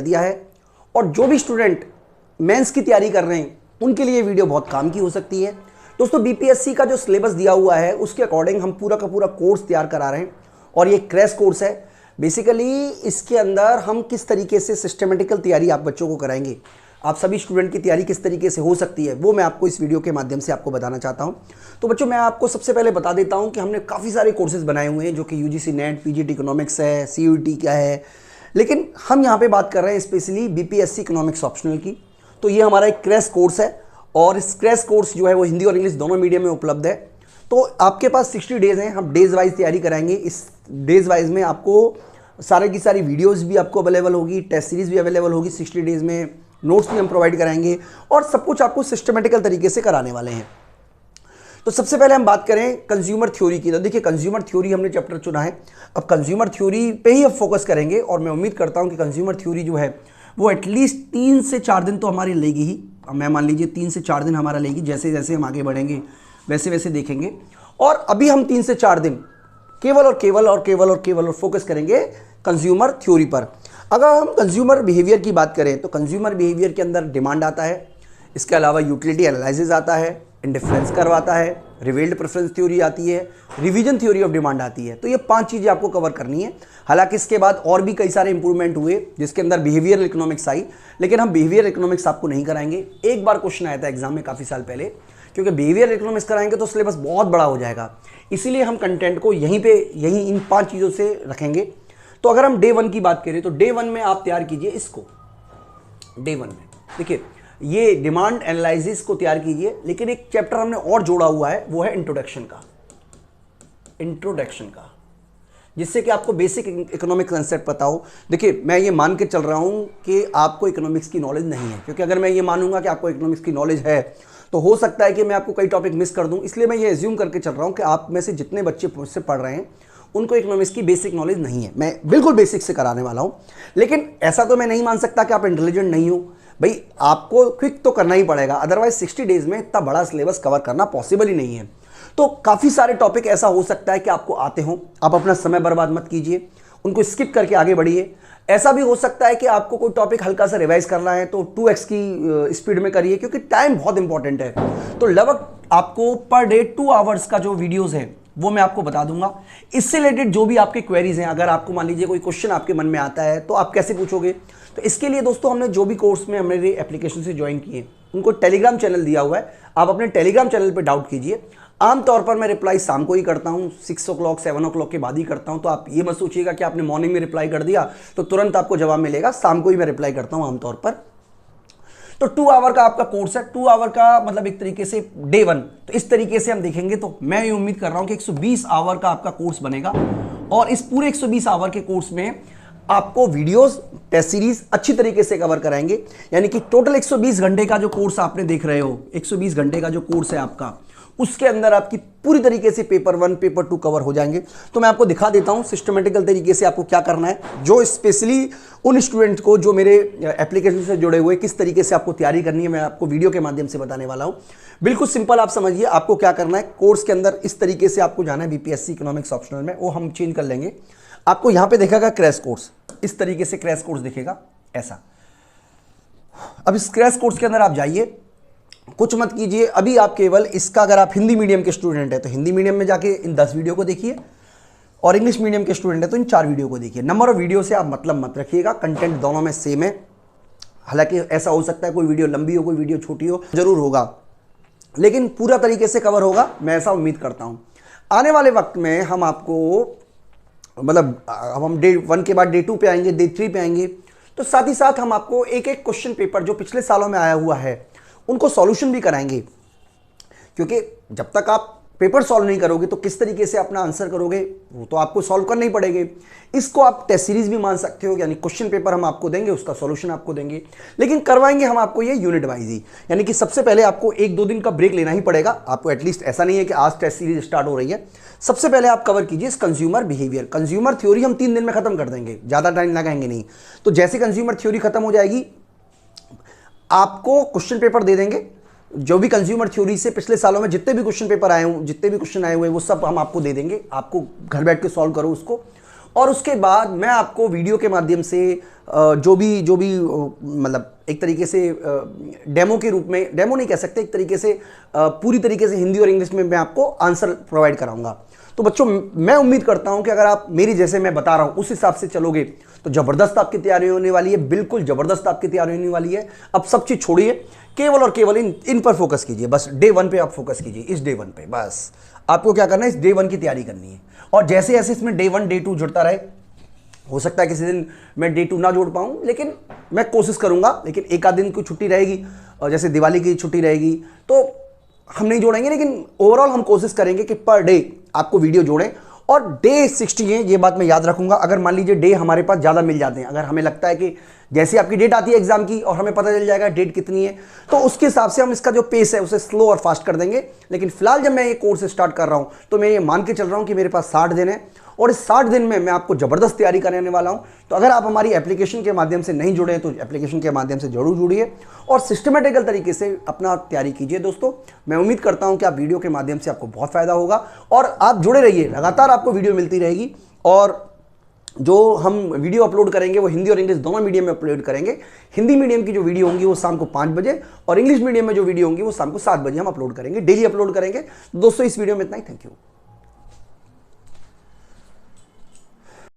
दिया है। और जो भी स्टूडेंट मेंस की तैयारी कर रहे हैं उनके लिए वीडियो बहुत काम की हो सकती है। दोस्तों बीपीएससी का जो सिलेबस दिया हुआ है उसके अकॉर्डिंग हम पूरा का पूरा कोर्स तैयार करा रहे हैं और ये क्रैश कोर्स है। बेसिकली इसके अंदर हम किस तरीके से सिस्टमेटिकल तैयारी आप बच्चों को कराएंगे, आप सभी स्टूडेंट की तैयारी किस तरीके से हो सकती है, वो मैं आपको इस वीडियो के माध्यम से आपको बताना चाहता हूं। तो बच्चों मैं आपको सबसे पहले बता देता हूं कि हमने काफ़ी सारे कोर्सेज बनाए हुए हैं जो कि यूजीसी नेट, पीजीटी इकोनॉमिक्स है, सीयूईटी का है, लेकिन हम यहाँ पे बात कर रहे हैं स्पेशली बीपीएससी इकोनॉमिक्स ऑप्शनल की। तो ये हमारा एक क्रैश कोर्स है और इस क्रैश कोर्स जो है वो हिंदी और इंग्लिश दोनों मीडियम में उपलब्ध है। तो आपके पास 60 डेज़ हैं, हम डेज वाइज तैयारी कराएंगे। इस डेज वाइज में आपको सारे की सारी वीडियोस भी आपको अवेलेबल होगी, टेस्ट सीरीज भी अवेलेबल होगी 60 डेज़ में, नोट्स भी हम प्रोवाइड कराएंगे और सब कुछ आपको सिस्टमेटिकल तरीके से कराने वाले हैं। तो सबसे पहले हम बात करें कंज्यूमर थ्योरी की। तो देखिए कंज्यूमर थ्योरी हमने चैप्टर चुना है, अब कंज्यूमर थ्योरी पे ही अब फोकस करेंगे और मैं उम्मीद करता हूं कि कंज्यूमर थ्योरी जो है वो एटलीस्ट 3 से 4 दिन तो हमारी लेगी ही। मैं मान लीजिए 3 से 4 दिन हमारा लेगी, जैसे जैसे हम आगे बढ़ेंगे वैसे वैसे देखेंगे। और अभी हम 3 से 4 दिन केवल और फोकस करेंगे कंज्यूमर थ्योरी पर। अगर हम कंज्यूमर बिहेवियर की बात करें तो कंज्यूमर बिहेवियर के अंदर डिमांड आता है, इसके अलावा यूटिलिटी एनालिसिस आता है, इंडिफरेंस कर्व आता है, रिवेल्ड प्रेफरेंस थ्योरी आती है, रिवीजन थ्योरी ऑफ डिमांड आती है। तो ये 5 चीज़ें आपको कवर करनी है। हालांकि इसके बाद और भी कई सारे इंप्रूवमेंट हुए जिसके अंदर बिहेवियर इकोनॉमिक्स आई, लेकिन हम बिहेवियर इकोनॉमिक्स आपको नहीं कराएंगे। एक बार क्वेश्चन आया था एग्जाम में काफ़ी साल पहले, क्योंकि बिहेवियर इकोनॉमिक्स कराएंगे तो सिलेबस बहुत बड़ा हो जाएगा, इसीलिए हम कंटेंट को यहीं इन 5 चीज़ों से रखेंगे। तो अगर हम डे 1 की बात करें तो डे 1 में आप तैयार कीजिए इसको। डे 1 में देखिए ये डिमांड एनालिसिस को तैयार कीजिए, लेकिन एक चैप्टर हमने और जोड़ा हुआ है, वो है इंट्रोडक्शन का, जिससे कि आपको बेसिक इकोनॉमिक कंसेप्ट पता हो। देखिए मैं ये मान के चल रहा हूं कि आपको इकोनॉमिक्स की नॉलेज नहीं है, क्योंकि अगर मैं ये मानूंगा कि आपको इकोनॉमिक्स की नॉलेज है तो हो सकता है कि मैं आपको कई टॉपिक मिस कर दूं। इसलिए मैं ये एज्यूम करके चल रहा हूं कि आप में से जितने बच्चे मुझसे पढ़ रहे हैं उनको इकोनॉमिक्स की बेसिक नॉलेज नहीं है। मैं बिल्कुल बेसिक से कराने वाला हूं, लेकिन ऐसा तो मैं नहीं मान सकता कि आप इंटेलिजेंट नहीं हो। भाई आपको क्विक तो करना ही पड़ेगा, अदरवाइज 60 डेज में इतना बड़ा सिलेबस कवर करना पॉसिबल ही नहीं है। तो काफ़ी सारे टॉपिक ऐसा हो सकता है कि आपको आते हों, आप अपना समय बर्बाद मत कीजिए, उनको स्किप करके आगे बढ़िए। ऐसा भी हो सकता है कि आपको कोई टॉपिक हल्का सा रिवाइज करना है तो 2x की स्पीड में करिए, क्योंकि टाइम बहुत इंपॉर्टेंट है। तो लगभग आपको पर डे 2 आवर्स का जो वीडियोस है वो मैं आपको बता दूंगा। इससे रिलेटेड जो भी आपके क्वेरीज हैं, अगर आपको मान लीजिए कोई क्वेश्चन आपके मन में आता है तो आप कैसे पूछोगे, तो इसके लिए दोस्तों हमने जो भी कोर्स में हमने एप्लीकेशन से ज्वाइन किए उनको टेलीग्राम चैनल दिया हुआ है, आप अपने टेलीग्राम चैनल पर डाउट कीजिए। आमतौर पर मैं रिप्लाई शाम को ही करता हूं, 6 o'clock 7 o'clock के बाद ही करता हूं। तो आप ये मत सोचिएगा कि आपने मॉर्निंग में रिप्लाई कर दिया तो तुरंत आपको जवाब मिलेगा, शाम को ही मैं रिप्लाई करता हूं आमतौर पर। तो 2 आवर का आपका कोर्स है, 2 आवर का मतलब एक तरीके से डे 1। तो इस तरीके से हम देखेंगे तो मैं ये उम्मीद कर रहा हूं कि 120 आवर का आपका कोर्स बनेगा और इस पूरे 120 आवर के कोर्स में आपको वीडियोस, टेस्ट सीरीज अच्छी तरीके से कवर कराएंगे। यानी कि टोटल 120 घंटे का जो कोर्स आपने देख रहे हो, 120 घंटे का जो कोर्स है आपका, उसके अंदर आपकी पूरी तरीके से पेपर 1 पेपर 2 कवर हो जाएंगे। तो मैं आपको दिखा देता हूं सिस्टमेटिकल तरीके से आपको क्या करना है, जो स्पेशली उन स्टूडेंट्स को जो मेरे एप्लीकेशन से जुड़े हुए किस तरीके से आपको तैयारी करनी है मैं आपको वीडियो के माध्यम से बताने वाला हूं। बिल्कुल सिंपल, आप समझिए आपको क्या करना है। कोर्स के अंदर इस तरीके से आपको जाना है बीपीएससी इकोनॉमिक्स ऑप्शनल में, वो हम चेंज कर लेंगे। आपको यहां पर दिखेगा क्रैश कोर्स, इस तरीके से क्रैश कोर्स दिखेगा ऐसा। अब इस क्रैश कोर्स के अंदर आप जाइए, कुछ मत कीजिए अभी, आप केवल इसका, अगर आप हिंदी मीडियम के स्टूडेंट हैं तो हिंदी मीडियम में जाके इन 10 वीडियो को देखिए, और इंग्लिश मीडियम के स्टूडेंट हैं तो इन 4 वीडियो को देखिए। नंबर ऑफ वीडियो से आप मतलब मत रखिएगा, कंटेंट दोनों में सेम है। हालांकि ऐसा हो सकता है कोई वीडियो लंबी हो कोई वीडियो छोटी हो, जरूर होगा, लेकिन पूरा तरीके से कवर होगा, मैं ऐसा उम्मीद करता हूँ। आने वाले वक्त में हम आपको मतलब अब हम डे 1 के बाद डे 2 पे आएंगे, डे 3 पे आएंगे, तो साथ ही साथ हम आपको एक एक क्वेश्चन पेपर जो पिछले सालों में आया हुआ है उनको सॉल्यूशन भी कराएंगे। क्योंकि जब तक आप पेपर सॉल्व नहीं करोगे तो किस तरीके से अपना आंसर करोगे, वो तो आपको सॉल्व करने ही पड़ेंगे। इसको आप टेस्ट सीरीज भी मान सकते हो, यानी क्वेश्चन पेपर हम आपको देंगे, उसका सॉल्यूशन आपको देंगे, लेकिन करवाएंगे हम आपको ये यूनिट वाइज ही। यानी कि सबसे पहले आपको 1-2 दिन का ब्रेक लेना ही पड़ेगा आपको, एटलीस्ट ऐसा नहीं है कि आज टेस्ट सीरीज स्टार्ट हो रही है। सबसे पहले आप कवर कीजिए कंज्यूमर बिहेवियर। कंज्यूमर थ्योरी हम 3 दिन में खत्म कर देंगे, ज़्यादा टाइम लगाएंगे नहीं। तो जैसे कंज्यूमर थ्योरी खत्म हो जाएगी, आपको क्वेश्चन पेपर दे देंगे, जो भी कंज्यूमर थ्योरी से पिछले सालों में जितने भी क्वेश्चन पेपर आए हों, जितने भी क्वेश्चन आए हुए वो सब हम आपको दे देंगे। आपको घर बैठ के सॉल्व करो उसको, और उसके बाद मैं आपको वीडियो के माध्यम से जो भी मतलब एक तरीके से डेमो के रूप में, डेमो नहीं कह सकते, एक तरीके से पूरी तरीके से हिंदी और इंग्लिश में मैं आपको आंसर प्रोवाइड कराऊंगा। तो बच्चों मैं उम्मीद करता हूं कि अगर आप मेरी जैसे मैं बता रहा हूं उस हिसाब से चलोगे तो ज़बरदस्त आपकी तैयारी होने वाली है, बिल्कुल ज़बरदस्त आपकी तैयारी होने वाली है। अब सब चीज़ छोड़िए, केवल और केवल इन पर फोकस कीजिए, बस डे 1 पे आप फोकस कीजिए, इस डे 1 पे बस आपको क्या करना है, इस डे 1 की तैयारी करनी है। और जैसे जैसे इसमें डे 1 डे 2 जुड़ता रहे, हो सकता है किसी दिन मैं डे 2 ना जोड़ पाऊँ, लेकिन मैं कोशिश करूँगा। लेकिन एक आध दिन की छुट्टी रहेगी, जैसे दिवाली की छुट्टी रहेगी तो हम नहीं जोड़ेंगे, लेकिन ओवरऑल हम कोशिश करेंगे कि पर डे आपको वीडियो जोड़ें। और डे 60 है, ये बात मैं याद रखूंगा। अगर मान लीजिए डे हमारे पास ज़्यादा मिल जाते हैं, अगर हमें लगता है कि जैसे आपकी डेट आती है एग्जाम की और हमें पता चल जाएगा डेट कितनी है, तो उसके हिसाब से हम इसका जो पेस है उसे स्लो और फास्ट कर देंगे। लेकिन फिलहाल जब मैं ये कोर्स स्टार्ट कर रहा हूँ तो मैं ये मान के चल रहा हूँ कि मेरे पास 60 दिन है और इस 60 दिन में मैं आपको ज़बरदस्त तैयारी कराने वाला हूँ। तो अगर आप हमारी एप्लीकेशन के माध्यम से नहीं जुड़े हैं तो एप्लीकेशन के माध्यम से जरूर जुड़िए और सिस्टमेटिकल तरीके से अपना तैयारी कीजिए। दोस्तों मैं उम्मीद करता हूँ कि आप वीडियो के माध्यम से आपको बहुत फ़ायदा होगा और आप जुड़े रहिए, लगातार आपको वीडियो मिलती रहेगी। और जो हम वीडियो अपलोड करेंगे वो हिंदी और इंग्लिश दोनों मीडियम में अपलोड करेंगे। हिंदी मीडियम की जो वीडियो होंगी वो शाम को 5 बजे और इंग्लिश मीडियम में जो वीडियो होंगी वो शाम को 7 बजे हम अपलोड करेंगे, डेली अपलोड करेंगे। दोस्तों इस वीडियो में इतना ही, थैंक यू।